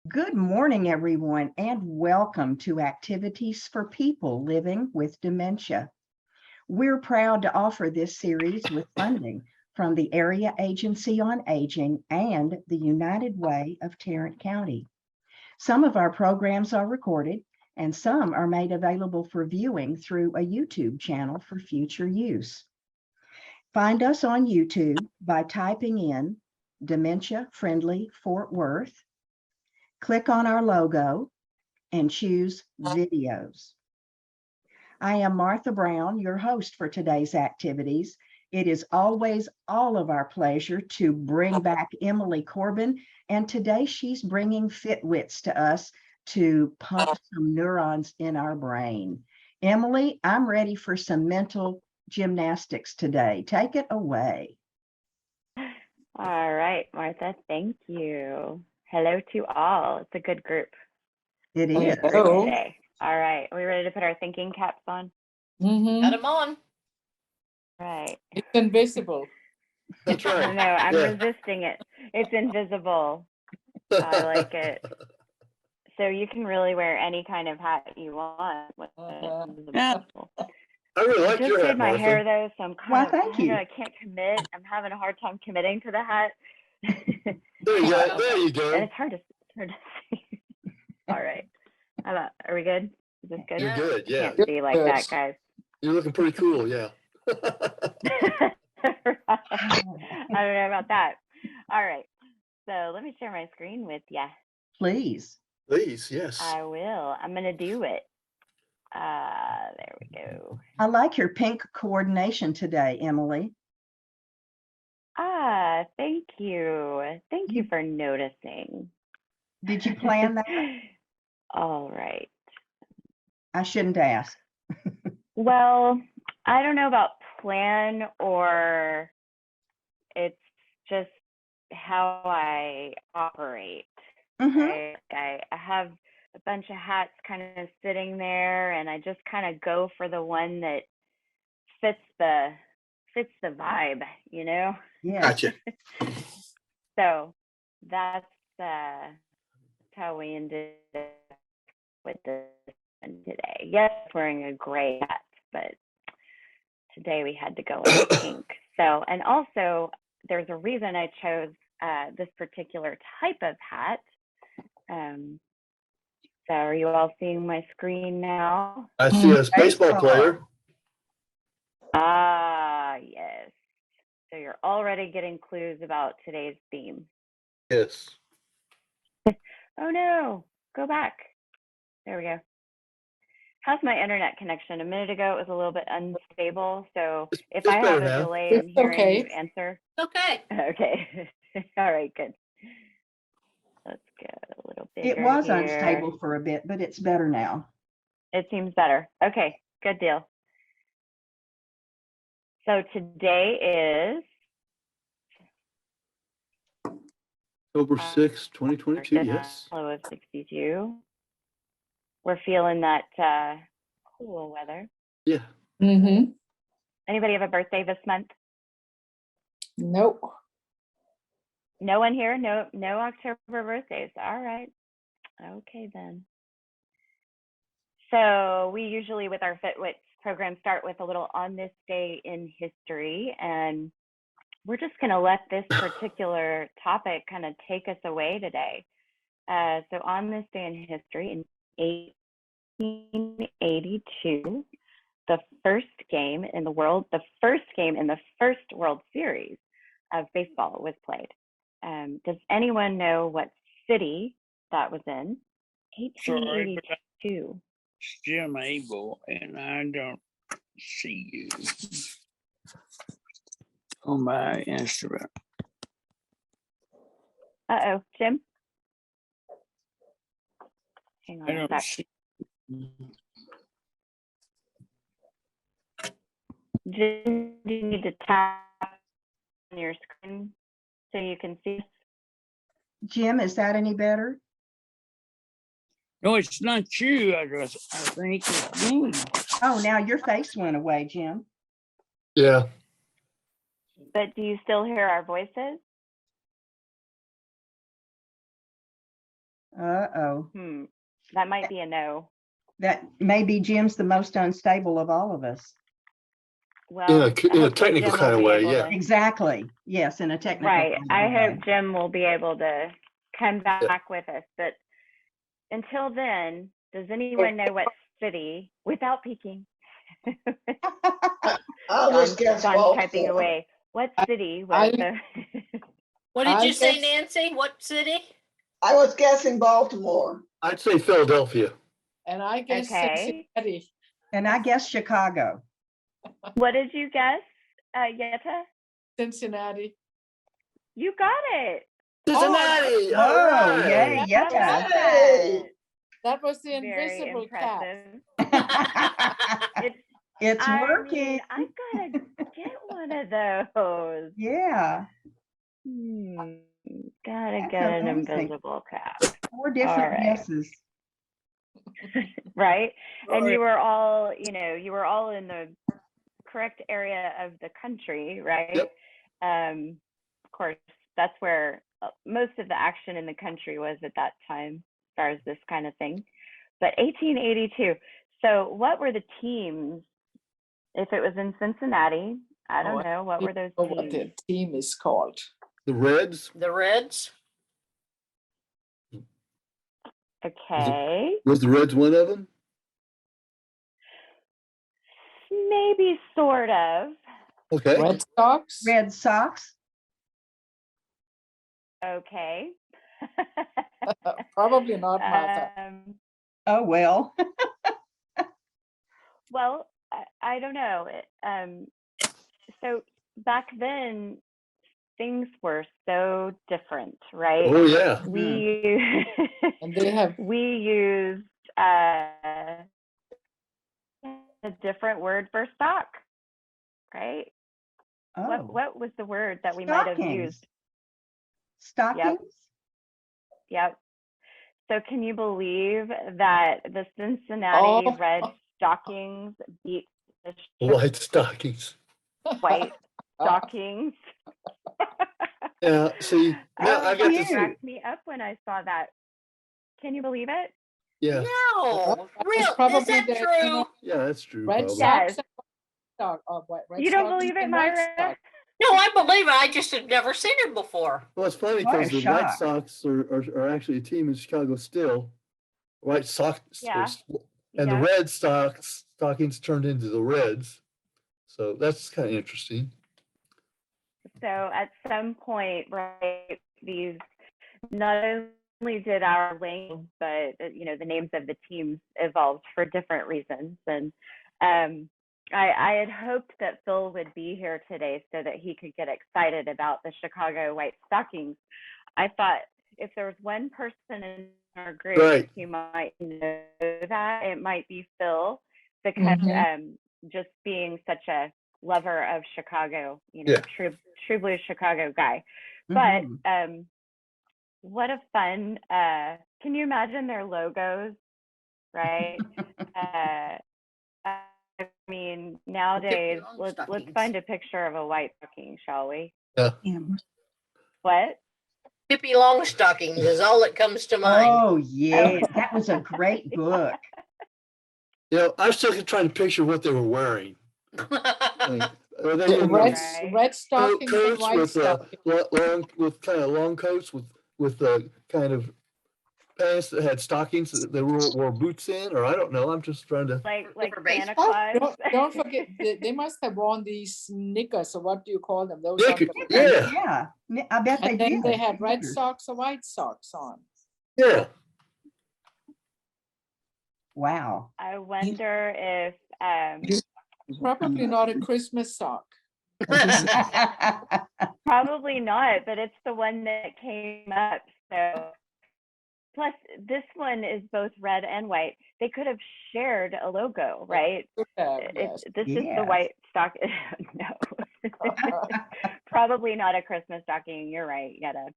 Good morning, everyone, and welcome to Activities for People Living with Dementia. We're proud to offer this series with funding from the Area Agency on Aging and the United Way of Tarrant County. Some of our programs are recorded and some are made available for viewing through a YouTube channel for future use. Find us on YouTube by typing in Dementia Friendly Fort Worth. Click on our logo and choose videos. I am Martha Brown, your host for today's activities. It is always all of our pleasure to bring back Emily Corbin, and today she's bringing Fit Wits to us to pump some neurons in our brain. Emily, I'm ready for some mental gymnastics today. Take it away. All right, Martha, thank you. Hello to all. It's a good group. It is. Today. All right, are we ready to put our thinking caps on? Got them on. Right. It's invisible. That's right. I know, I'm Yeah. resisting it. It's invisible. I like it. So you can really wear any kind of hat you want. With invisible. I really I like just your did hat, my Martha. hair though, so I'm Why, kind of, thank you. I can't commit. I'm having a hard time committing to the hat. There you go. There you And go. it's hard to see. All right. How about, are we good? Is this good? You're good. Yeah. Can't see like that, guys. You're looking pretty cool. Yeah. I don't know about that. All right. So let me share my screen with you. Please. Please. Yes. I will. I'm going to do it. There we go. I like your pink coordination today, Emily. Thank you. Thank you for noticing. Did you plan that? All right. I shouldn't ask. Well, I don't know about plan or it's just how I operate. Mhm. I have a bunch of hats kind of sitting there and I just kind of go for the one that fits the vibe, you know? Yeah. Gotcha. So that's how we ended up with this one today. Yes, wearing a gray hat, but today we had to go in pink. So, and also there's a reason I chose this particular type of hat. So are you all seeing my screen now? I see a baseball Baseball. player. Yes. So you're already getting clues about today's theme. Yes. Oh no, go back. There we go. How's my internet connection? A minute ago, it was a little bit unstable. So if It's I have better a now. delay in It's hearing okay. you answer. Okay. Okay. All right, good. Let's get a little bigger It was here. unstable for a bit, but it's better now. It seems better. Okay, good deal. So today is October 6th, 2022. Yes. low of 62. We're feeling that cool weather. Yeah. Mm-hmm. Anybody have a birthday this month? Nope. No one here? No October birthdays. All right. Okay then. So we usually with our Fit Wits program start with a little on this day in history, and we're just going to let this particular topic kind of take us away today. So on this day in history in 1882, the first game in the first World Series of baseball was played. Does anyone know what city that was in? 1882. Jim Abel, and I don't see you on my Instagram. Uh-oh, Jim? Hang I on a don't sec. see. Jim, do you need to tap on your screen so you can see? Jim, is that any better? No, it's not you. I think it's me. Oh, now your face went away, Jim. Yeah. But do you still hear our voices? Uh-oh. That might be a no. That maybe Jim's the most unstable of all of us. Well, In a hopefully technical Jim kind will of be way, able yeah. to- Exactly. Yes, in a technical. Right. kind I of way. hope Jim will be able to come back with us. But until then, does anyone know what city, without peeking? I'll just guess Don's typing Baltimore. away. What city was the? What did I you say, guess- Nancy? What city? I was guessing Baltimore. I'd say Philadelphia. And I guess Okay. Cincinnati. And I guess Chicago. What did you guess, Yetta? Cincinnati. You got it. Cincinnati. Whoa, all right. yay, How yeah. about Hey. That was the Very invisible cat. impressive. It's I working. mean, I gotta get one of those. Yeah, Gotta That's get an amazing. invisible cat, 4 different right. guesses. right? And Right. you were all, you were all in the correct area of the country, right? Yep. Of course, that's where most of the action in the country was at that time, as far as this kind of thing. But 1882. So, what were the teams? If it was in Cincinnati, I don't know. What were those Or what teams? the team is called. The Reds. The Reds? Okay, Was the Reds one of them? maybe sort of. Okay. Red Sox. Red Sox. Okay. Probably not, Martha. Oh, well. Well, I don't know. So back then, things were so different, right? Oh yeah. And they have we used a different word for stock, right? Oh, What was the word that we might have used? Stockings. Yep. So can you believe that the Cincinnati Oh. Red Stockings beat the White stockings. White Stockings? Yeah. See, now I got That this. cracked me up when I saw that. Can you believe it? Yeah. No. That's Real? Is probably that the- true? Yeah, that's true. Red probably. Yes. Sox. And White Sox. Oh, Red You don't Sox believe it, and White Myra? Sox. No, I believe it. I just have never seen it before. Well, it's funny What a because the White shock. Sox are actually a team in Chicago still. White Sox. Yeah. And the Yeah. Red Stockings turned into the Reds. So that's kind of interesting. So at some point, right, these not only did our names, but the names of the teams evolved for different reasons. And I had hoped that Phil would be here today so that he could get excited about the Chicago White Stockings. I thought if there was one person in our group Right. who might know that, it might be Phil, because Mhm. just being such a lover of Chicago, Yeah. true blue Chicago guy. But Mhm. what a fun, can you imagine their logos, right? I mean, nowadays, let's find a picture of a white stocking, shall we? Yeah. What? Pippi Longstockings is all that comes to mind. Oh, yeah, that was a great book. You know, I'm still trying to picture what they were wearing. Like, are they in Red, Right. red stockings and coats white with stockings. with kind of long coats with kind of pants that had stockings that they wore boots in, or I don't know. I'm just trying to. Like For Santa baseball? Claus? Don't forget, they must have worn these knickers, or what do you call them? Those are Knickers, the- yeah. Yeah, I bet they And then did. they had red Knickers. socks or white socks on. Yeah. Wow. I wonder if Probably not a Christmas sock. probably not, but it's the one that came up. So plus this one is both red and white. They could have shared a logo, right? Yes. This is the Yes. white stock. No, probably not a Christmas stocking. You're right, Yetta.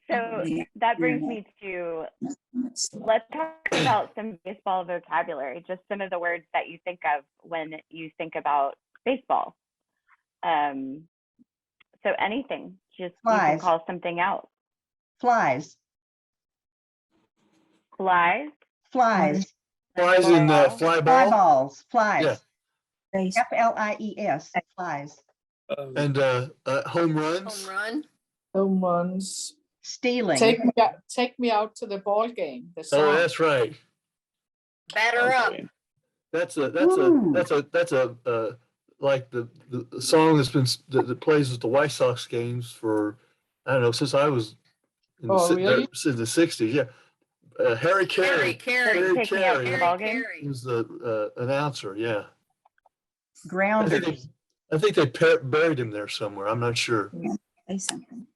So that brings me to, let's talk about some baseball vocabulary, just some of the words that you think of when you think about baseball. So anything, just you can Flies. call something out. Flies. Flies. Flies, Flies in Ball. fly fly ball balls, flies. Base- FLIES, flies. and home Home runs. run. Home runs. Stealing. Take me out to the ball game. The Oh, song. that's right. Batter up. Okay. That's a like the song that plays at the White Sox games for, I don't know, since I was in the, Oh, really? since the 60s. Yeah. Harry Carry, Carey carry. Take me out to the Carry, ball game. carry. was the announcer. Yeah. I Grounders. think they buried him there somewhere. I'm not sure. Say something.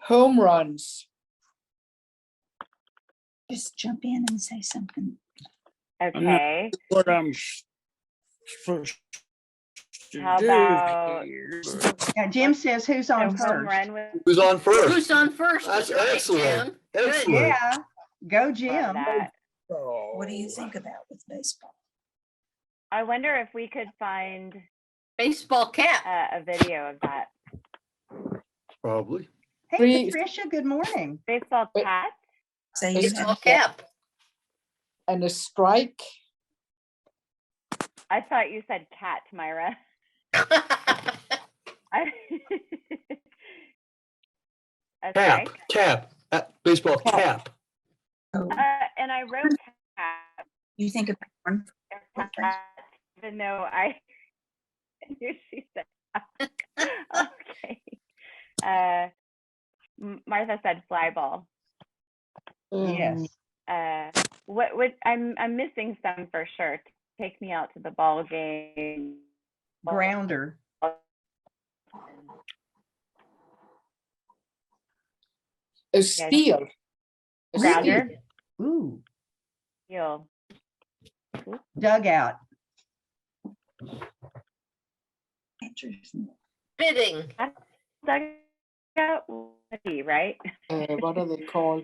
Home runs. Just jump in and say something. Okay. What I'm supposed to How do about- here. Yeah, Jim says who's So on home first. run with Who's on first? Who's on first? That's That's right, excellent. Jim. Good. Excellent. Yeah, go love Jim. that. What do you think about with baseball? I wonder if we could find Baseball cap. a video of that. Probably. Hey, Three- Patricia, good morning. Baseball Wait. cat. Say you Baseball have Cap. And a strike. I thought you said cat, Myra. I- okay. Cap. Baseball cap. oh, And I wrote cat, you think of corn. even though I knew she said cat. Okay. Martha said fly ball. Yes. What I'm missing some for sure. Take me out to the ball game. Grounder. A steal. A Grounder. steal. Ooh, Heel. dugout. Bidding. Dugout, right? What are they called?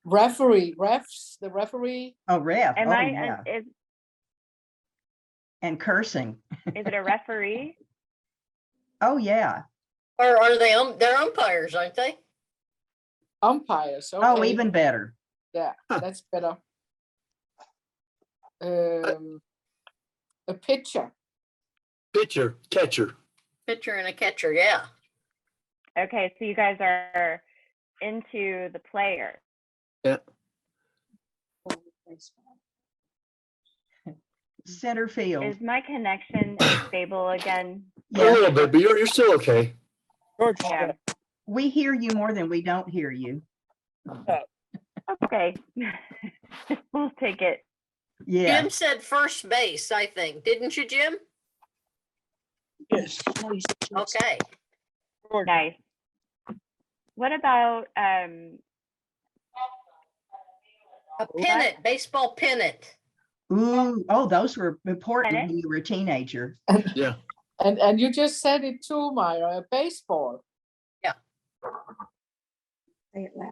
Referee. Refs. The referee. Oh, ref. Am Oh, I? yeah. Is And cursing. it a referee? Oh, yeah. Or are they? They're umpires, aren't they? Umpires. Okay. Oh, even better. Yeah, that's better. A pitcher. Pitcher. Catcher. Pitcher and a catcher. Yeah. Okay, so you guys are into the player. Center field. Is my connection stable again? A Yes, little bit, but you're still okay. Yeah. we hear you more than we don't hear you. Okay. We'll take it. Yeah. Jim said first base, I think. Didn't you, Jim? Yes. Okay. Nice. What about A pennant, baseball pennant. Ooh, oh, those were important Pennant? when you were a teenager. Yeah. And you just said it too, Myra. Baseball. Say it louder.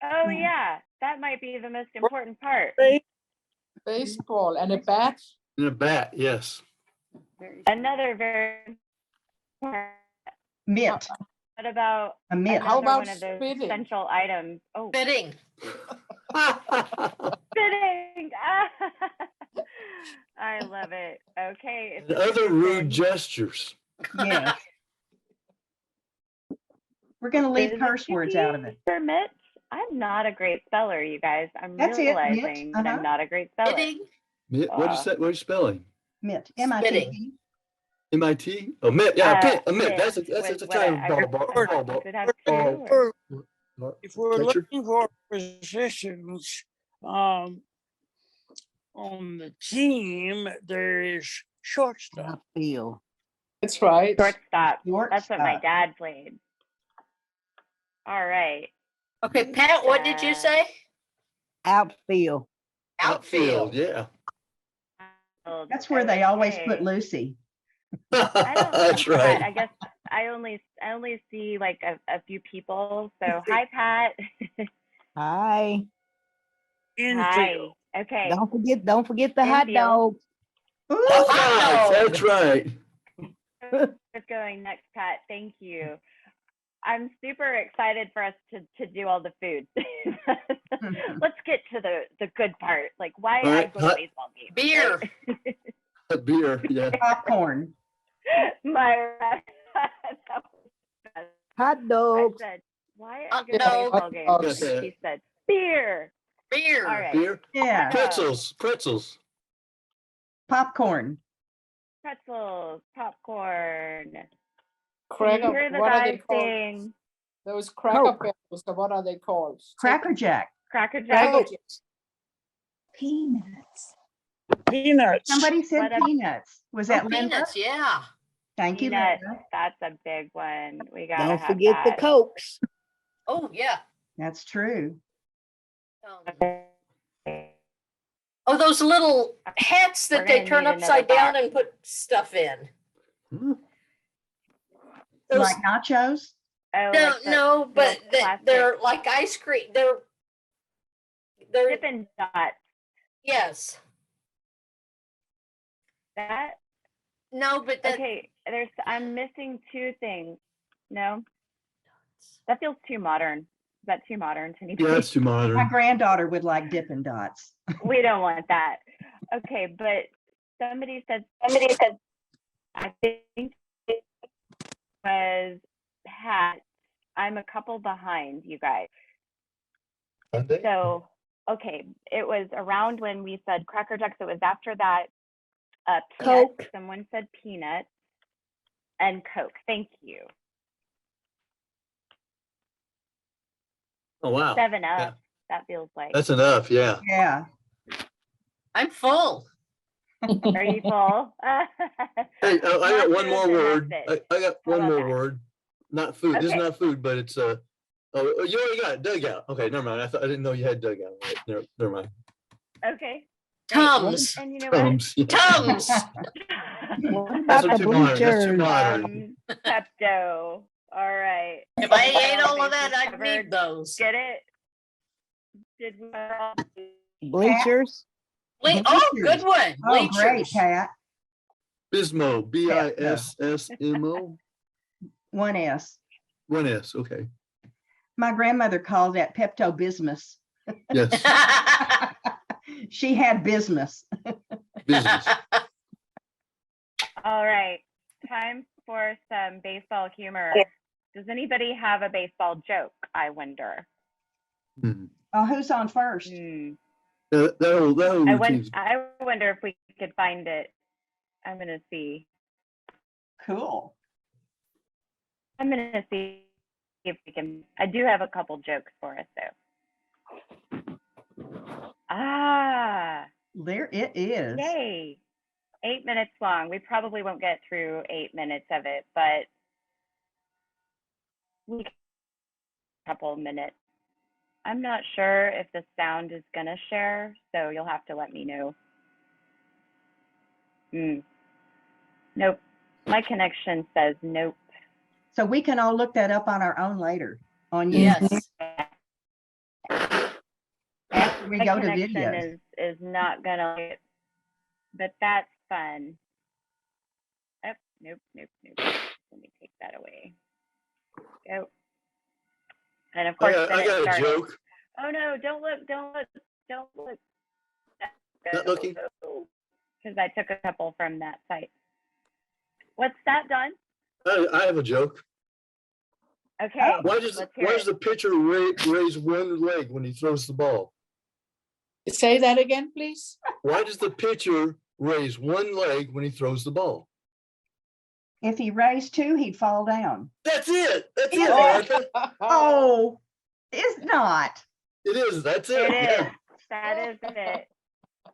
oh Yeah. yeah, that might be the most important part. Baseball and a bat. And a bat, yes. Another very important. Mitt, What about a mitt. How another about one of those spitting? essential items? Oh, Bidding. spitting. I love it. Okay. And other rude gestures. Yes. We're going to leave Is it curse words out of it. For Mitch, I'm not a great speller, you guys. I'm That's it, Mitch. realizing that Uh-huh. I'm not a great speller. Bidding. What'd you say? What are you spelling? Mitt, Spitting. M-I-T-T. MIT? Oh, mitt. Yeah, a mitt. Mitt That's a with kind of what ball. Does it have Oh. two or- If we're Catcher? looking for positions, on the team, there is shortstop. Outfield. That's right. Shortstop. That's what my Shortstop. dad played. All right. Okay, Pat, what did you say? Outfield. Outfield. Yeah. That's where they always Okay. put Lucy. I don't That's know, Pat. right. I guess I only see like a few people. So hi, Pat. Hi. Hi. Infield. Okay. Don't forget the hot Infield. dog. Ooh, hot dog. That's right. Just going next, Pat. Thank you. I'm super excited for us to do all the food. Let's get to the good part. Like why All I right, go to baseball games. Beer. right? Beer, yeah. Popcorn. My that was the best. Hot I dogs. said, why I go to No. baseball games? Yes, She said, beer. Beer. All right. Beer, Yeah. pretzels. Popcorn. Pretzels, popcorn. Can Cracker, you hear the what are they guys called? sing? Those cracker Coke. barrels, so what are they called? Cracker Jack. Cracker Jack? Cracker Jacks. Peanuts. Peanuts. Somebody said What a- peanuts. Was Oh, that Linda? peanuts, yeah. Thank you, Peanut. Linda. That's a big one. We gotta Don't have forget that. the Cokes. Oh, yeah. That's true. Oh, those little hats We're that they gonna turn need another upside down box. and put stuff in. Hmm. Those, Like nachos? Oh, no, like the no, but plastic they're like ice cream. They're Dippin' Dots. yes. That No, but that okay. I'm missing two things. No, that feels too modern. Is that too modern to Yeah, anybody? that's too My modern. granddaughter would like Dippin' Dots. We don't want that. Okay, but somebody said I think it was Pat. I'm a couple behind you guys. Sunday? So okay, it was around when we said Cracker Jacks. It was after that. Peanuts. Coke. Someone said peanuts and Coke. Thank you. Oh, wow. 7 Up. Yeah. That feels like. That's enough, yeah. Yeah. I'm full. Are you full? Hey, I got one Nachos more and word. that's it. I got How one about more that? word. Not food. This is Okay. not food, but it's oh, you already got it. Dugout. Okay, never mind. I didn't know you had dugout. Right. Never mind. Okay. Tums. And you know what? Tums. Yeah. Tums. What That's about the too modern. That's too bleachers? modern. Pepto. All right. If I ate all of Bases that, I'd covered. need those. Get it? Did we all Bleachers. Oh, good one. Oh, great, Bleachers. Pat. Bismo. BISSMO. One S. One S. Okay. My grandmother called that Pepto Bismuth. Yes. She had bismuth. Business. All right. Time for some baseball humor. Does anybody have a baseball joke, I wonder? Hmm. Oh, who's on first? That whole routine's I wonder if we could find it. I'm going to see. Cool. I'm going to see if we can. I do have a couple jokes for us, though. Ah, There it is. yay. 8 minutes long. We probably won't get through 8 minutes of it, but we can a couple minutes. I'm not sure if the sound is going to share, so you'll have to let me know. Nope. My connection says nope. So we can all look that up on our own later on YouTube Yes. after we My go to connection videos. is not gonna, but that's fun. Oh, nope. Let me take that away. Go. And of course, then I it got a started. joke. Oh no! Don't look! Not looking. Because I took a couple from that site. What's that, Don? I have a joke. Okay. Why does let's hear it. the pitcher raise one leg when he throws the ball? Say that again, please. Why does the pitcher raise one leg when he throws the ball? If he raised two, he'd fall down. That's it. That's it, Oh. Erica. Oh, it's not. It is. That's it. It Yeah. is. That is it.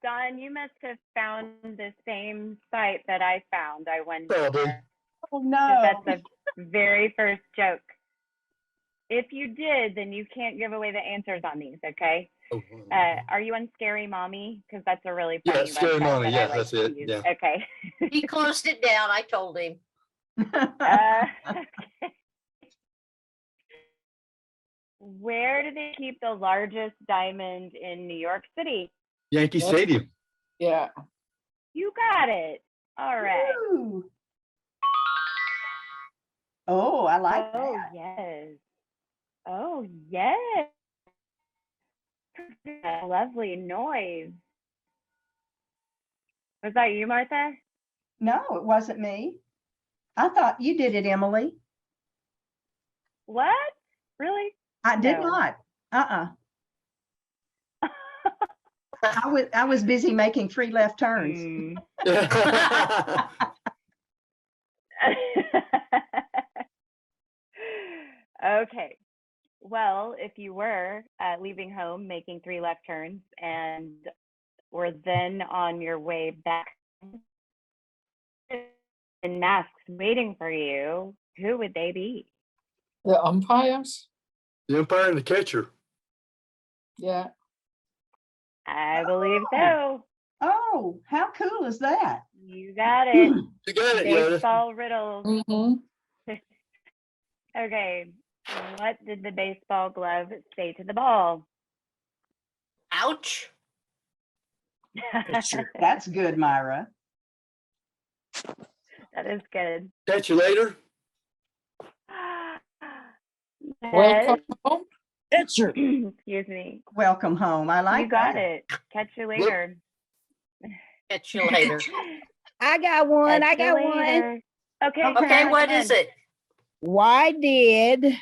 Don, you must have found the same site that I found. I wonder. Probably. Oh, 'Cause no. that's the very first joke. If you did, then you can't give away the answers on these, okay? Oh, Are you on Scary Mommy? Because that's a really Yeah, funny Scary website Mommy, that yeah, I like that's to it, use. yeah. Okay. He closed it down. I told him. Where do they keep the largest diamond in New York City? Yankee Stadium. Yeah. You got it. All right. Ooh. Oh, I like Oh, that. yes. Oh, yes. A lovely noise. Was that you, Martha? No, it wasn't me. I thought you did it, Emily. What? Really? I did No. not. I was busy making 3 left turns. Hmm. Okay. Well, if you were leaving home, making 3 left turns, and were then on your way back, and masks waiting for you, who would they be? The umpires? The umpire and the catcher. Yeah. I believe so. Oh, how cool is that? You got it. You got it, Yoda. Baseball riddles. Mm-hmm. Okay. What did the baseball glove say to the ball? Ouch. Pitcher. That's good, Myra. That is good. Catch you later. Welcome home. Pitcher. Excuse me. Welcome home. I like You got that. it. Catch you later. Catch you later. I got one. Catch I you got one. later. Okay. Okay, Pat, what come is on. it? Why did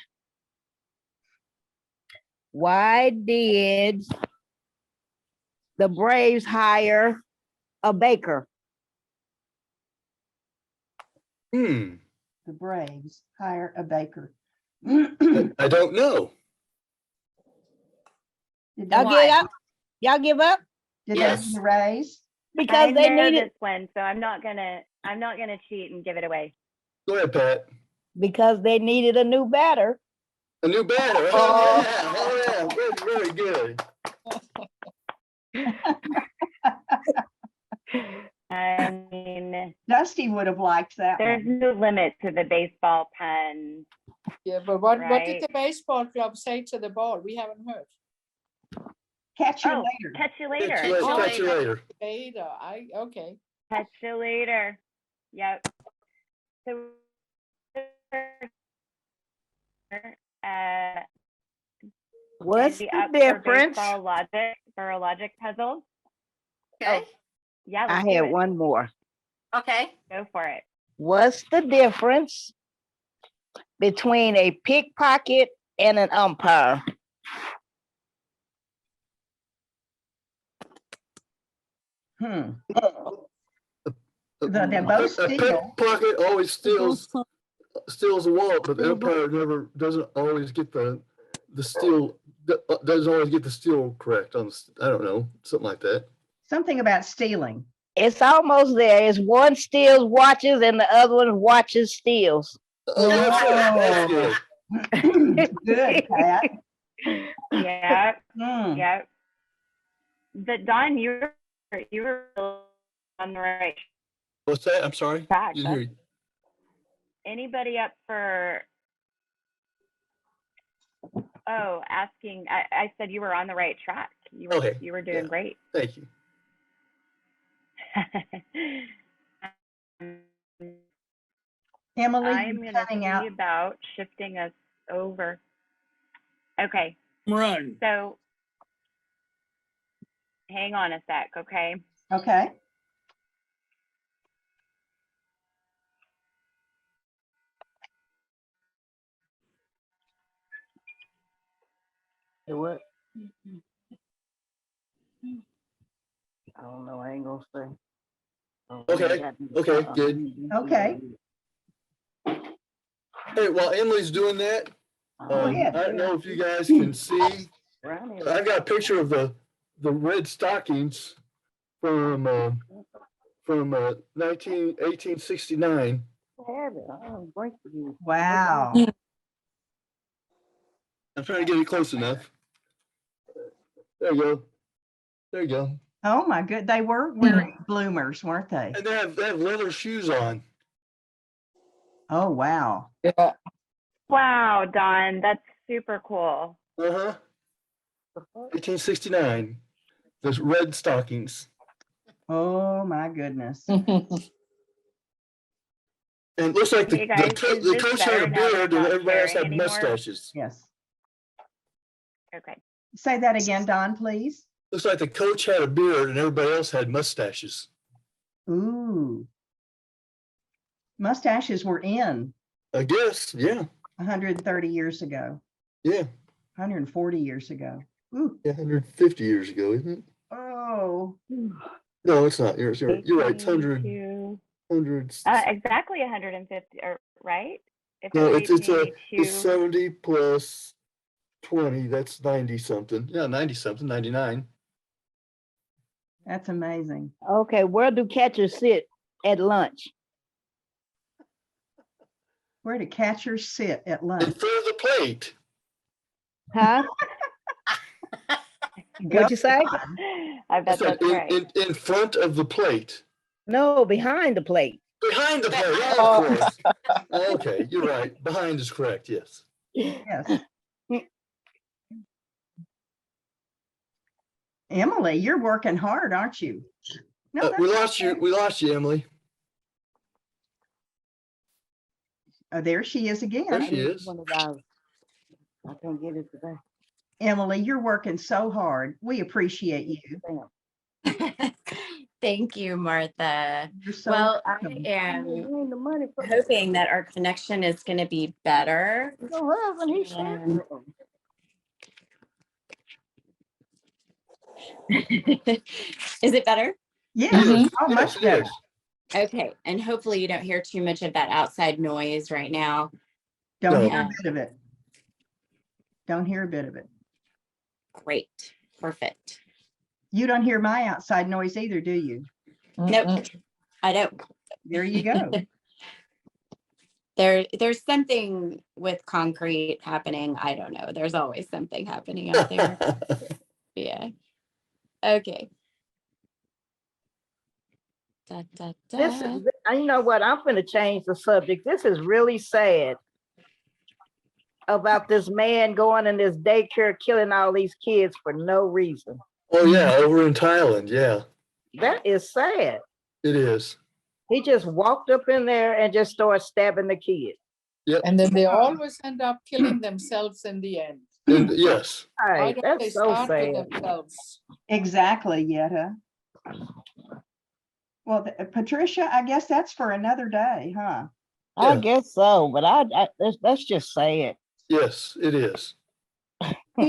the Braves hire a baker? Hmm. The Braves hire a baker. I don't know. Did Y'all they, give up? Y'all give up? did Yes. they need a raise? Because I they know needed this one, so I'm not gonna cheat and give it away. Go ahead, Pat. because they needed a new batter. A new batter. Oh, yeah. Oh, yeah. Very, very good. I mean, Dusty would have liked that there's one. no limit to the baseball puns. Yeah, but what did Right. the baseball club say to the ball? We haven't heard. Catch you Oh, later. catch you Catch you later. later. Oh, Catch you later. Later. Okay. Catch you later. Yep. So, What's Andy, the up for difference? baseball logic for a logic puzzle? Okay. Yeah, I let's do had it. one more. Okay. Go for it. What's the difference between a pickpocket and an umpire? They're A both steal. pickpocket always steals a wallet, but the umpire never doesn't always get the steal. Doesn't always get the steal correct on. I don't know, something like that. Something about stealing. It's almost there. It's one steals watches and the other one watches steals. Oh, that's good. That's good. Good, Pat. Yep. Mm. Yep. But Don, you were on the right What's that? I'm sorry. track. Didn't hear you. Anybody up for asking? I said you were on the right track. You were Okay, you were doing yeah. great. Thank you. Emily, I'm you're gonna cutting see out. about shifting us over. Okay, Run. so hang on a sec, okay? Okay. What? I don't know. I ain't gonna say. Okay. Okay. Good. Okay. Hey, while Emily's doing that, Go ahead. I don't know if you guys can see. I've got a picture of the red stockings from 1869. Wow. I'm trying to get it close enough. There you go. There you go. Oh my good. They were wearing bloomers, weren't they? And they have leather shoes on. Oh wow. Yeah. Wow, Don, that's super cool. 1869. Those red stockings. Oh my goodness. And it looks like Hey guys, is the this coach better had a now that beard I'm and not everybody else sharing had anymore? mustaches. Yes. Okay. Say that again, Don, please. Looks like the coach had a beard and everybody else had mustaches. Ooh. Mustaches were in I guess, yeah, 130 years ago, yeah, 140 years ago. Ooh. 150 years ago, isn't it? Oh, No, it's not. You're right. It's 1882. hundreds. Exactly 150, or right? If it No, was it's 1882. 70 plus 20. That's 90 something. Yeah, 90 something, 99. that's amazing. Okay, where do catchers sit at lunch? Where do catchers sit at In lunch? front of the plate. Huh? Go What'd you say? I bet That's that's right. in front of the plate. No, behind the plate. Behind the plate. Oh, of course. Okay, you're right. Behind is correct. Yes. Yes. Emily, you're working hard, aren't you? No, We that's lost you. okay. We lost you, Emily. Oh, there she is There again. she is. One of those. I can't get it today. Emily, you're working so hard. We appreciate you. Thank you, Martha. You're so Well, I welcome. am Bring the money for hoping that our connection is going to be better. your husband. He said. And- Is it better? Yes, Yes, oh, yes, much it better. is. Okay. And hopefully you don't hear too much of that outside noise right now. Don't No. hear a bit of it. Don't hear a bit of it. Great. Perfect. You don't hear my outside noise either, do you? Nope. I don't. There you go. There's something with concrete happening. I don't know. There's always something happening out there. Yeah. Okay. Da, da, da. This is, you know what? I'm going to change the subject. This is really sad about this man going in this daycare, killing all these kids for no reason. Oh yeah, over in Thailand. Yeah, That is sad. it is. He just walked up in there and just started stabbing the kid. And then they always end up killing themselves in the end. And yes, Why Right, don't they that's so start with sad. themselves? Exactly, Yetta. Well, Patricia, I guess that's for another day, huh? I Yeah. guess so, but that's just sad. yes, it is. Are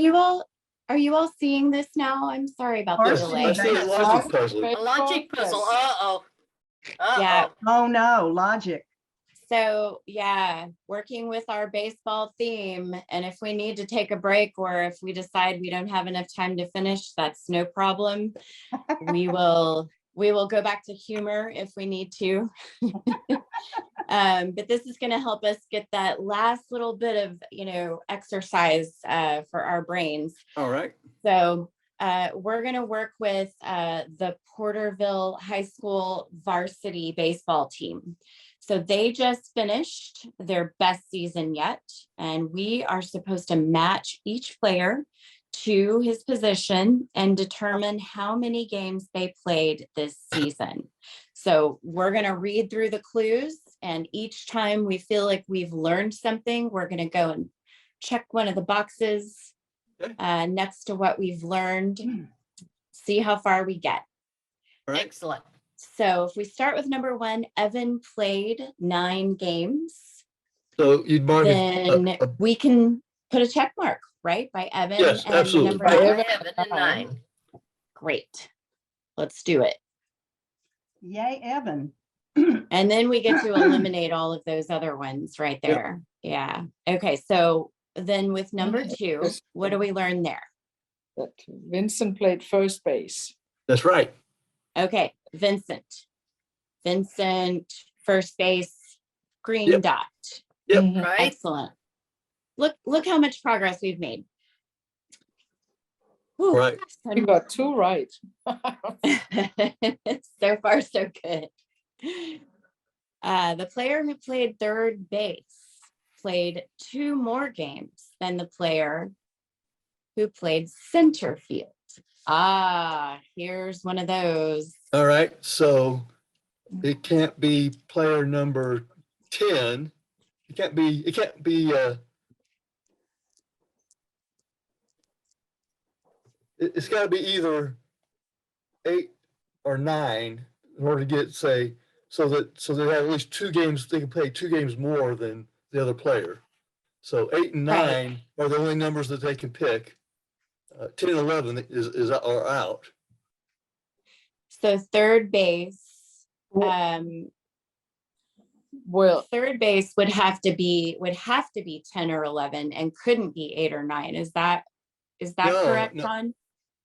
you all seeing this now? I'm sorry about the Yes, Varsity I delay. see a logic puzzle. A logic puzzle. Yes. Uh-oh. Yeah. Oh, no, logic. So yeah, working with our baseball theme, and if we need to take a break or if we decide we don't have enough time to finish, that's no problem. We will go back to humor if we need to. But this is going to help us get that last little bit of, exercise for our brains. All right. So we're going to work with the Porterville High School varsity baseball team. So they just finished their best season yet, and we are supposed to match each player to his position and determine how many games they played this season. So we're going to read through the clues, and each time we feel like we've learned something, we're going to go and check one of the boxes next to what we've learned, see how far we get. All right. Excellent. So if we start with number 1, Evan played 9 games, So you'd mark it. then we can put a check mark, right? By Evan. Yes, and the absolutely. number By 9. Evan. 11 and 9. Great. Let's do it. Yay, Evan. And then we get to eliminate all of those other ones right there. Yeah. Okay. So then with number 2, what do we learn there? That Vincent played first base. That's right. Okay. Vincent, first base, green Yep. dot. Yep. Mhm. Right? Excellent. Look how much progress we've made. Whew. Right. You got 2 right. So far, so good. The player who played third base played 2 more games than the player who played center field. Here's one of those. All right. So it can't be player number 10. It can't be, it's gotta be either 8 or 9 in order to get, say, so they have at least 2 games, they can play 2 games more than the other player. So 8 and 9 are the only numbers that they can pick. 10 and 11 are out. So third base, Well, third base would have to be 10 or 11 and couldn't be 8 or 9. Is that No, correct, no. John?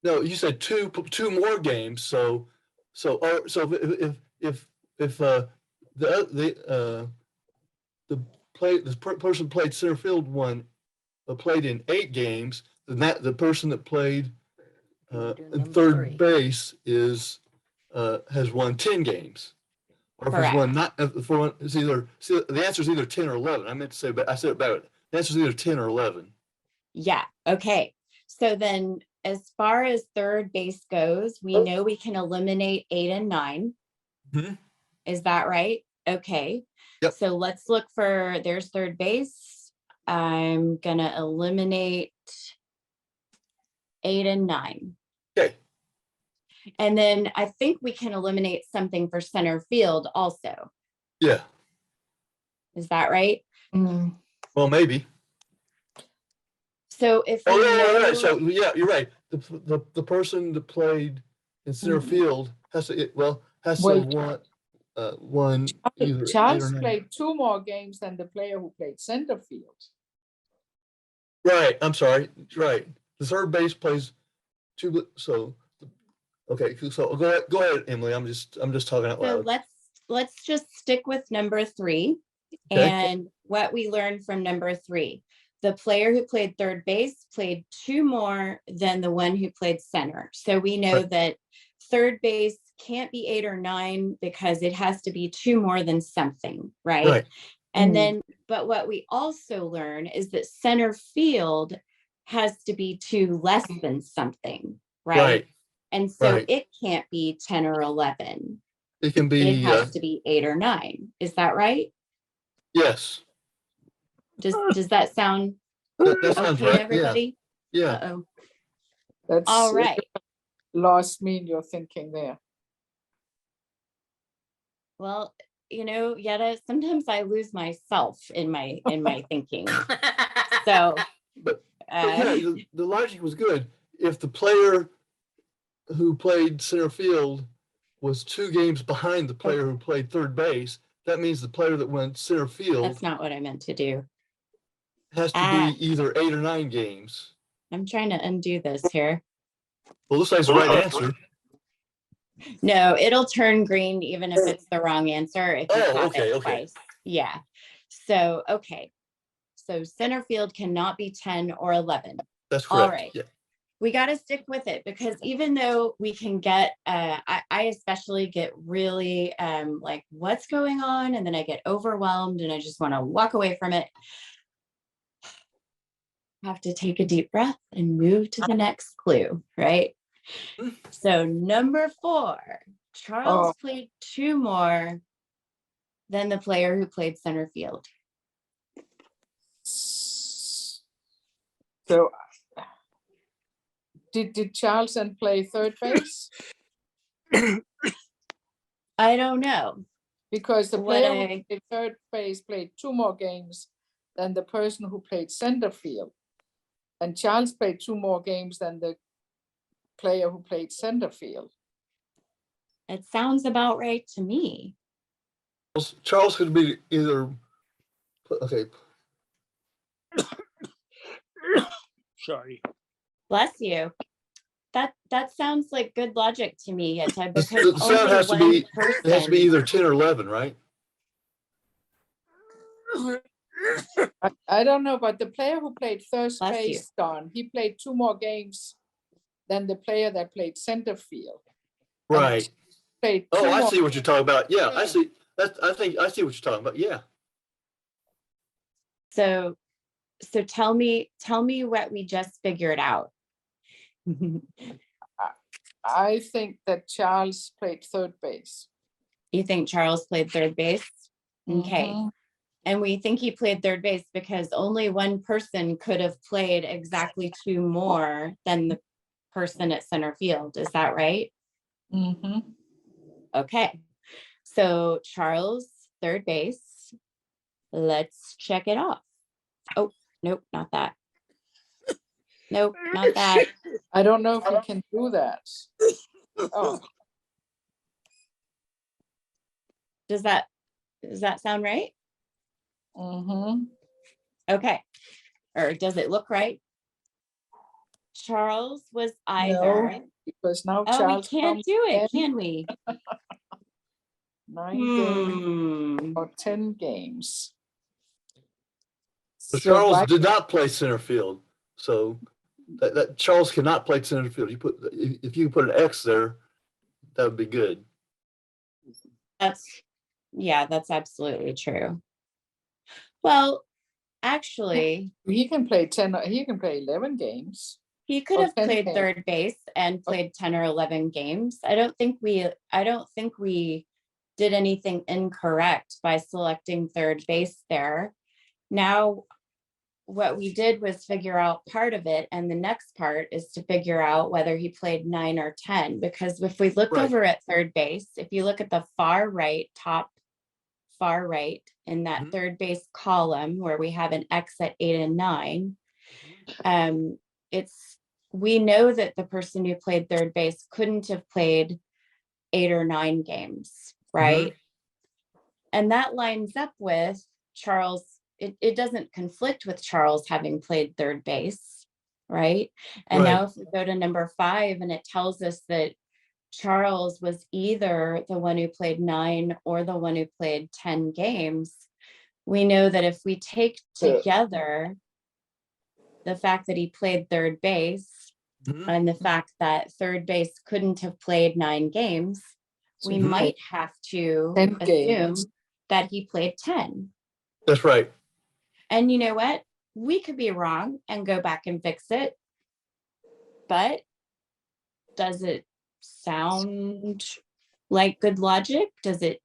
No, you said two more games. So if the person played center field played in 8 games, then the person that played in third base has won 10 games. Or if it's one not for one, it's either the answer is either 10 or 11. I meant to say, but I said it better. The answer is either 10 or 11. Yeah. Okay. So then as far as third base goes, we know we can eliminate 8 and 9. Mhm. Is that right? Okay. Yep. So let's look for, there's third base. I'm gonna eliminate 8 and 9. Okay. And then I think we can eliminate something for center field also. Yeah. Is that right? Well, maybe. So if we Oh, know, right. So yeah, you're right. The person that played in center field has to Well, won either 8 or Charles 9. played 2 more games than the player who played center field. Right. I'm sorry. Right. The third base plays 2. So okay. So go ahead, Emily. I'm just talking out so loud. let's just stick with number 3 Okay. and what we learned from number 3. The player who played third base played 2 more than the one who played center. So we know that third base can't be 8 or 9 because it has to be 2 more than something, right? Right. And then, but what we also learn is that center field has to be 2 less than something, right? Right. And so Right. it can't be 10 or 11. It can be. It has to be 8 or 9. Is that right? Yes. Does that sound That sounds okay, right. everybody? Yeah. Uh-oh. That's All right. lost me in your thinking there. Well, Yetta, sometimes I lose myself in my thinking. So, But yeah, the logic was good. If the player who played center field was 2 games behind the player who played third base, that means the player that went center field that's not what I meant to do. has to be either 8 or 9 games. I'm trying to undo this here. Well, looks like it's the right answer. No, it'll turn green even if it's the wrong answer. If you have it twice. Yeah. So, okay. So center field cannot be 10 or 11. That's correct. All right. Yeah. We got to stick with it because even though we can get, I especially get really like, what's going on? And then I get overwhelmed and I just want to walk away from it. Have to take a deep breath and move to the next clue, right? So number 4, Charles played 2 more than the player who played center field. So did Charles then play third base? I don't know. Because the player who played third base played 2 more games than the person who played center field. And Charles played 2 more games than the player who played center field. It sounds about right to me. Charles could be either, okay. Sorry. Bless you. That sounds like good logic to me, Yetta, The because sound only has to one be, person. it has to be either 10 or 11, right? I don't know, but the player who played first Bless you. base, Don, he played 2 more games than the player that played center field. And Right. played 2 Oh, I more. see what you're talking about. Yeah, I see. I think I see what you're talking about. Yeah. So tell me what we just figured out. I think that Charles played third base. You think Charles played third base? Okay. And we think he played third base because only one person could have played exactly 2 more than the person at center field. Is that right? Mm-hmm. Okay. So Charles, third base. Let's check it off. Oh, nope, not that. Nope, not that. I don't know if we can do that. Oh, Does that sound right? mm-hmm. Okay. Or does it look right? Charles was No, either. because now Oh, we Charles can't comes do it, in can we? 9 games Hmm. or 10 games. So So Charles by- did not play center field, so that Charles cannot play center field. If you put an X there, that would be good. That's absolutely true. Well, actually, he can play 10, he can play 11 games. he could Or have 10 played games. third base and played 10 or 11 games. I don't think we did anything incorrect by selecting third base there. Now, what we did was figure out part of it, and the next part is to figure out whether he played 9 or 10, because if we look Right. over at third base, if you look at the far right, top far right in that Mhm. third base column where we have an X at 8 and 9, we know that the person who played third base couldn't have played 8 or 9 games, right? And that lines up with Charles. It doesn't conflict with Charles having played third base, right? And Right. now if we go to number 5 and it tells us that Charles was either the one who played 9 or the one who played 10 games, we know that if we take together the fact that he played third base Mhm. and the fact that third base couldn't have played 9 games, we Mhm. might have to 10 assume games. that he played 10. That's right. And you know what? We could be wrong and go back and fix it. But does it sound like good logic? Does it?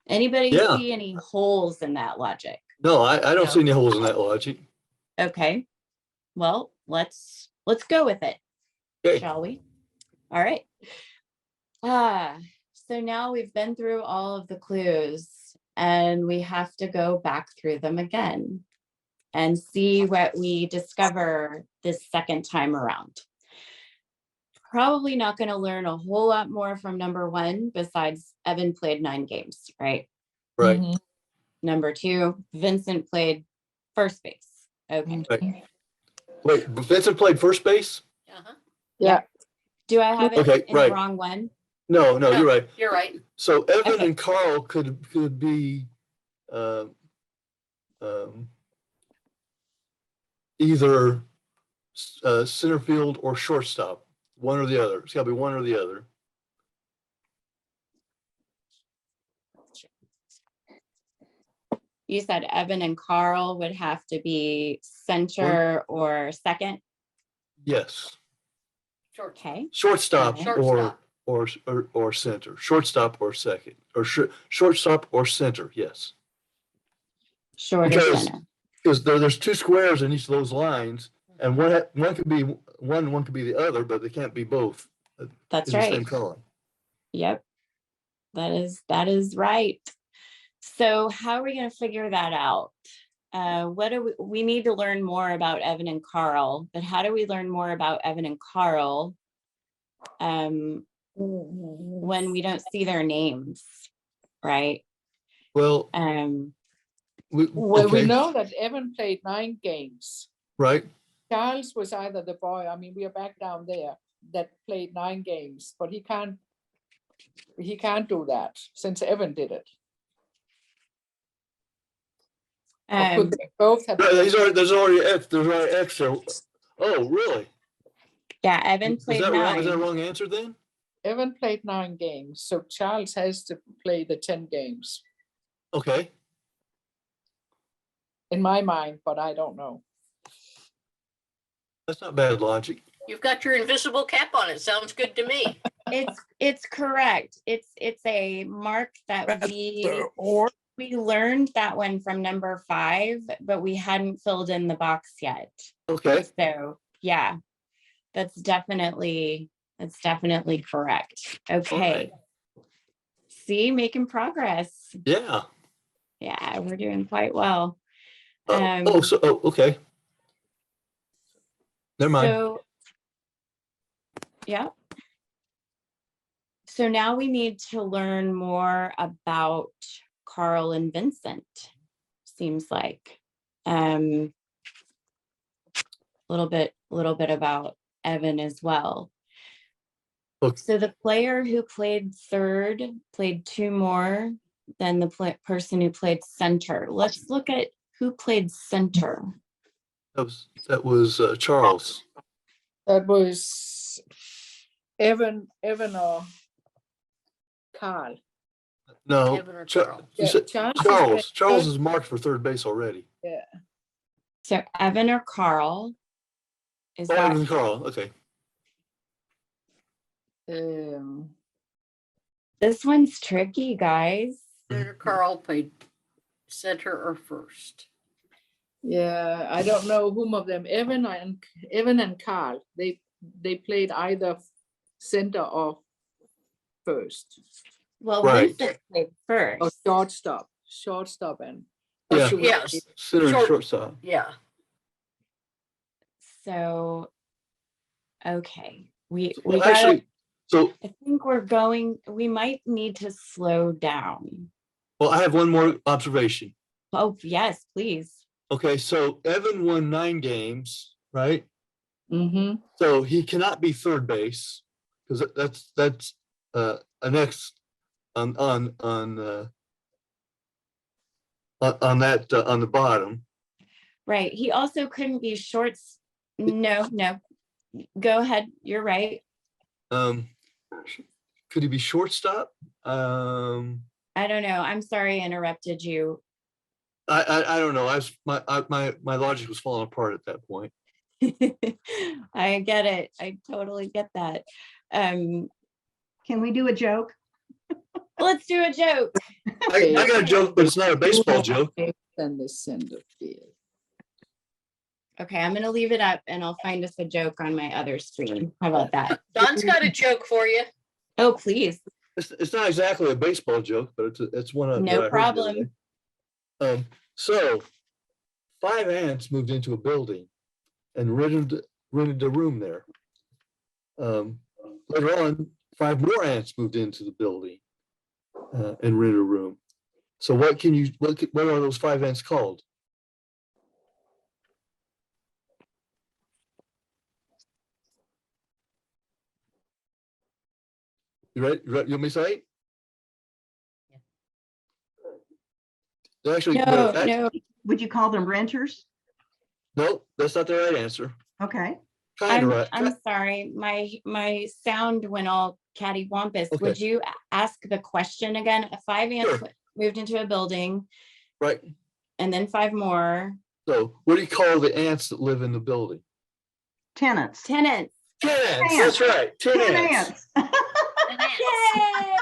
Anybody Yeah. see any holes in that logic? No, I don't No. see any holes in that logic. Okay. Well, let's go with it, Okay. shall we? All right. So now we've been through all of the clues and we have to go back through them again and see what we discover this second time around. Probably not going to learn a whole lot more from number 1 besides Evan played 9 games, right? Right. Mhm. Number 2, Vincent played first base. Okay. Right. Wait, Vincent played first base? Uh-huh. Yeah. Do I have it Okay, in right. the wrong one? No, No. you're right. You're right. So Evan Okay. and Carl could be either center field or shortstop, one or the other. It's got to be one or the other. You said Evan and Carl would have to be center or second. Short. Yes, Okay. shortstop Shortstop. or center, shortstop or second, or shortstop or center. Yes, Short or Because- center. because there's 2 squares in each of those lines, and one could be one could be the other, but they can't be both That's in the same right. column. Yep. That is right. So how are we going to figure that out? What do we need to learn more about Evan and Carl, but how do we learn more about Evan and Carl when we don't see their names, right? Well, we We know that Evan played 9 games. right. Charles was either the boy, I mean, we are back down there, that played 9 games, but he can't do that since Evan did it. Or could they both have? There's already X there. Oh, really? Yeah, Evan Is played that wrong? Is that a 9. wrong answer then? Evan played 9 games, so Charles has to play the 10 games, Okay. in my mind, but I don't know. That's not bad logic. You've got your invisible cap on. It sounds good to me. It's correct. It's a mark that we We learned that one from number 5, but we hadn't filled in the box yet. Okay. So yeah, that's definitely correct. Okay. See, making progress. Yeah. Yeah, we're doing quite well. Okay. Never mind. So yeah. So now we need to learn more about Carl and Vincent. Seems like a little bit about Evan as well. Okay. So the player who played third played 2 more than the person who played center. Let's look at who played center. That was Charles. That was Evan or Carl. No, Evan or Charles? you said Charles is Charles. Charles third. is marked for third base already. Yeah. So Evan or Carl is Oh, that Evan and Carl. Okay. this one's tricky, guys. Senator Carl played center or first. Yeah, I don't know whom of them. Evan and Carl. They played either center or first. Well, Right. Vincent played first. Or shortstop and Yeah. Yes. Center and Short- shortstop. Yeah. So okay, we Well, gotta, actually, so I think we might need to slow down. I have one more observation. Oh yes, please. Okay, so Evan won 9 games, right? mm-hmm. So he cannot be third base because that's an X on the bottom. Right. He also couldn't be shorts. No. Go ahead. You're right. Could he be shortstop? I don't know. I'm sorry I interrupted you. I don't know. My logic was falling apart at that point. I get it. I totally get that. Can we do a joke? Let's do a joke. I got a joke, but it's not a baseball joke. And the center field. Okay, I'm gonna leave it up and I'll find us a joke on my other screen. How about that? Don's got a joke for you. Oh, please. It's not exactly a baseball joke, but it's one of No that I heard the other problem. day. So 5 ants moved into a building and rented a room there. Later on, 5 more ants moved into the building and rented a room. So what are those 5 ants called? You ready? You want me to say it? Actually, No. Would you call them renters? no, that's not the right answer. Okay. Kind of right. I'm sorry. My sound went all cattywampus. Okay. Would you ask the question again? 5 ants Sure. moved into a building Right. and then 5 more. So what do you call the ants that live in the building? Tenants. Tenants. 10 ants. Ants. That's right. 10 ants. Tenants. Yay!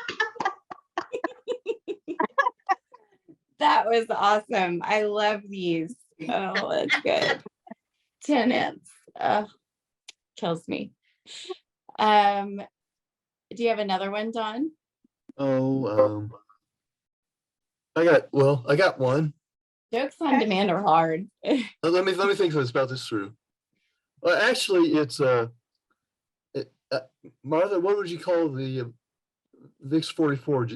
That was awesome. I love these. Oh, that's good. Tenants. Kills me. Do you have another one, Dawn? Oh, I got one. Jokes on demand are hard. Let me think about this through. Well, actually, it's Martha. What would you call the VIX 44?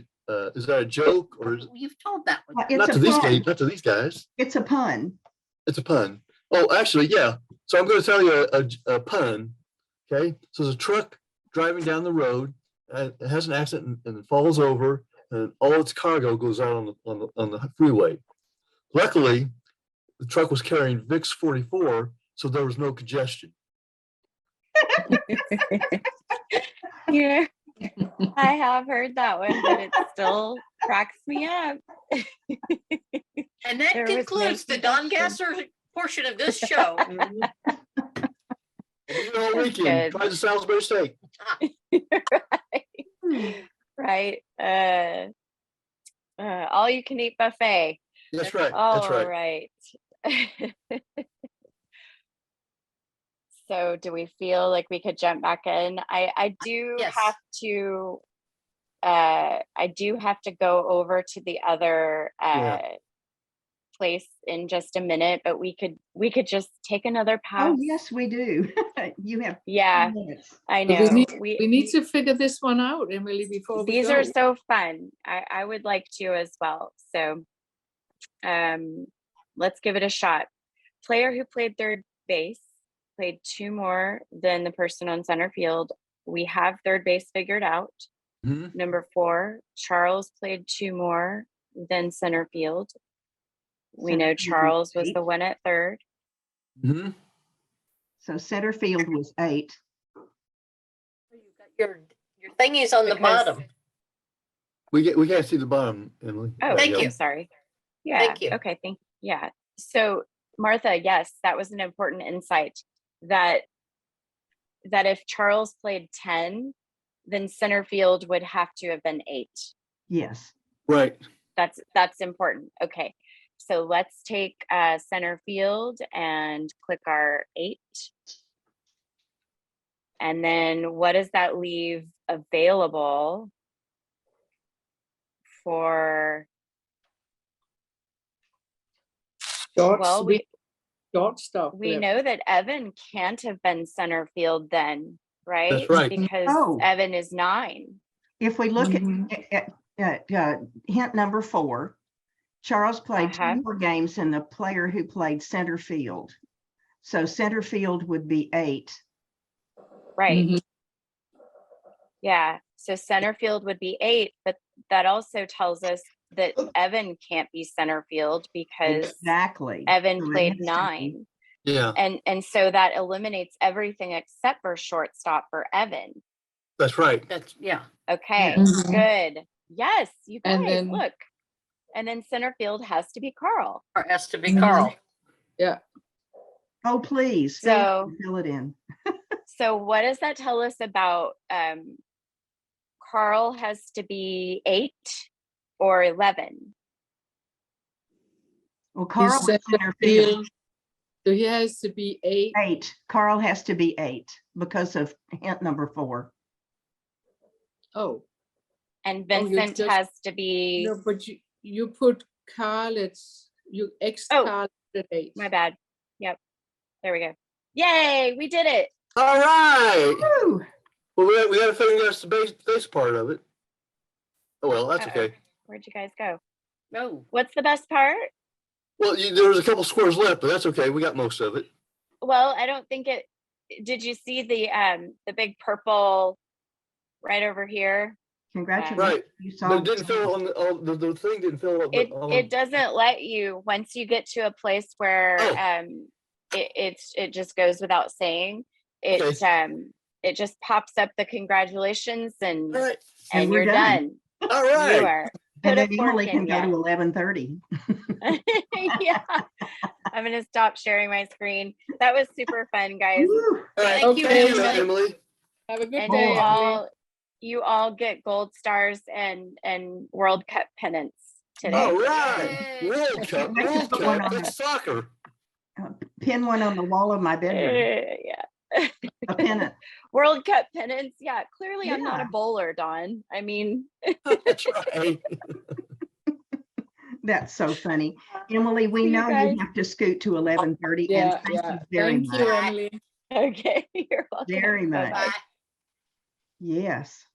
Is that a joke or is it, You've told that one. It's not a to these pun. guys? Not to these guys. It's a pun. It's a pun. Oh, actually, yeah. So I'm going to tell you a pun. Okay. So there's a truck driving down the road and it has an accident and it falls over and all its cargo goes out on the freeway. Luckily, the truck was carrying VIX 44, so there was no congestion. Yeah, I have heard that one, but it still cracks me up. And that There was no concludes the Don congestion. Gasser portion of this show. You know, That's weekend, good. try the Salisbury steak. Right. All you can eat buffet. That's right. All That's right. right. So do we feel like we could jump back in? I do Yes. have to go over to the other place in just a minute, but we could just take another pass. Oh, yes, we do. You have Yeah, 2 minutes. I So know. we need to figure this one out, Emily, before we These go. are so fun. I would like to as well. So let's give it a shot. Player who played third base played 2 more than the person on center field. We have third base figured out. Mhm. Number 4, Charles played 2 more than center field. We Center know field was Charles was 8. the one at third. Mhm. So center field was 8. Your thingy's on the Because- bottom. We can't see the bottom, Emily. Oh, Thank I'm you. sorry. Yeah. Thank you. Okay. Yeah. So Martha, yes, that was an important insight that if Charles played 10, then center field would have to have been 8. Yes. Right. That's important. Okay. So let's take center field and click our 8. And then what does that leave available for? Well, Shortstop. we know that Evan can't have been center field then, right? That's right. Because Oh. Evan is 9. If we look Mhm. at hint number 4, Charles played 2 Uh-huh. more games than the player who played center field. So center field would be 8. Right. Mhm. Yeah. So center field would be 8, but that also tells us that Evan can't be center field because Exactly. Evan So it played has to be- 9. Yeah, And so that eliminates everything except for shortstop for Evan. that's right. Yeah. Okay, Mhm. good. Yes, you guys, And then- look. And then center field has to be Carl. Or has to be Mhm. Carl. Yeah. Oh, please. So- Fill it in. So what does that tell us about Carl has to be 8 or 11? Well, Carl He is said center field. field. So he has to be 8. 8. Carl has to be 8 because of hint number 4. Oh, And Oh, you Vincent just- has to be, no, but you put Carl at, you X Oh. Carl at 8. my bad. Yep. There we go. Yay, we did it. All right. Woo! Well, we got to figure out the base part of it. Oh, well, that's Uh-oh. okay. Where'd you guys go? No. What's the best part? Well, there was a couple scores left, but that's okay. We got most of it. Well, I don't think it, did you see the big purple right over here? Congratulations. Right. You But solved it didn't fill on the thing didn't fill up. It doesn't let you, once you get to a place where Oh. it just goes without saying, it just pops up the congratulations and All right. And you're we're done. done. All You right. are. And Put a then fork Emily can in go to yet. 11:30. Yeah. I'm gonna stop sharing my screen. That was super fun, guys. Woo! All right. Thank you, Thank Emily. Emily. Have a good And day, Oh. you all get gold stars and World Cup pennants today. All right. Yay. World Cup. Make us World put one Cup. on That's soccer. Pin one on the wall of my bedroom. Yeah. A pennant. World Cup pennants. Yeah, clearly I'm not a Yeah. bowler, Dawn. I mean, That's right. That's so funny. Emily, we See you know guys. you have to scoot to 11:30. Yeah, And thank yeah. you very Thank you, much. Emily. okay, you're welcome. Very much. Bye-bye. Bye. Yes.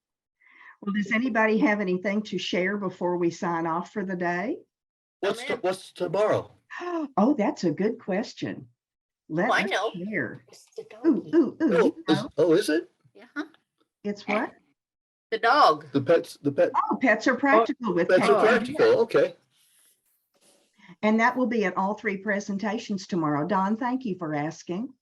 Well, does anybody have anything to share before we sign off for the day? What's tomorrow? Oh, that's a good question. Let Oh, I us know. share. It's the Ooh, doggy. ooh, ooh. Oh, is it? Yeah. It's what? The dog. The pet Oh, Pets Are Practical with pets Kate. are practical. Okay. And that will be at all 3 presentations tomorrow. Don, thank you for asking.